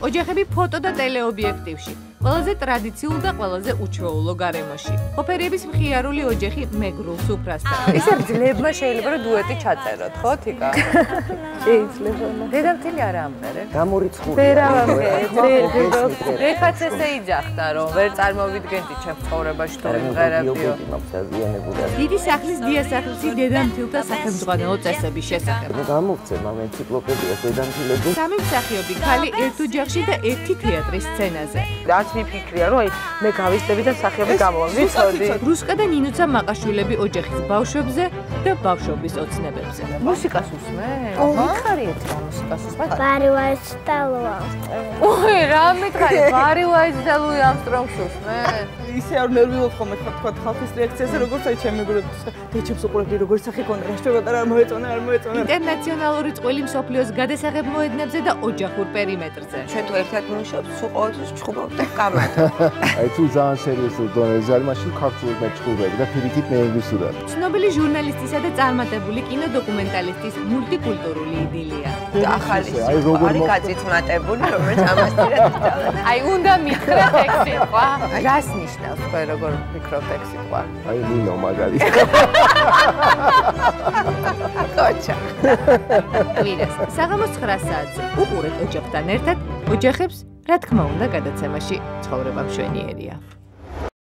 ოჯახები ფოტო და ტელეობიექტივში, ყველაზე ტრადიციულ და ყველაზე უჩვეულო გარემოში. ოფერიების მხიარული ოჯახი მეგრულ სუფრასთან. ისე ძლება შეიძლება რომ დუეტი ჩაწეროთ, ხო, თიკა? შეიძლება. დედამთილი არა ამღერე. გამორიცხული. ეხაც ესე იჯახდა რომ ვერ წარმოვიდგენდი ჩემს ცხოვრებაში თუ იმღერებიო. დიდი სახლის დიასახლისი დედამთილთა სახელმძღვანელო წესების შესახებ. გამოვცე მამ ენციკლოპედიას დედამთილებზე. სამი მსახიობი ქალი ერთ ოჯახში და ერთი თეატრის სცენაზე. რაც მიფიქრია რომ აი მე გავისტები და მსახიობი გამოვა. ვიცოდი. რუსკა და ნინუცა მაყაშვილები ოჯახის ბავშვებზე და ბავშვობის ოცნებებზე. მუსიკას უსმენ? მითხარი ერთი მუსიკას უსმენ? Bari Weiss-Stellan. ოი, რა მითხარი? Bari Weiss და Louis Armstrong-ს უსმენ? ისე არ ნერვიულობ ხოლმე თქვა ხალხის რეაქციაზე, როგორც აი ჩემი მეგობრებიც. დეჩებს უყურებდი როგორ სახე ქონდა, რა შევა არ მოეწონა, არ მოეწონა. ინტერნაციონალური წყვილი მსოფლიოს გადასაღებ მოედნებზე და ოჯახურ პერიმეტრზე. ჩვენ თუ ერთად მუშაობთ, სულ ყოველთვის ჩხუბავთ და კამათო. აი თუ ძალიან სერიოზულ დონეზე არის, მაშინ ქართულად მეჩხუბები და პირიქით მე ინგლისურად. ცნობილი ჟურნალისტისა და წარმატებული კინოდოკუმენტალისტის მულტიკულტურული იდილია. ახალი არის გაწითმატებული, რომელიც ამასთანაც დავწერა. აი უნდა მითხრა ეგ სიტყვა. რას ნიშნავს თქვენ როგორ ვფიქრობთ ეგ სიტყვა? აი ნინო მაგალითად. კოჩა. კვირას საღამოს 9 საათზე უყურეთ ოჯახთან ერთად ოჯახებს რა თქმა უნდა გადაცემაში ცხოვრება მშვენიერია.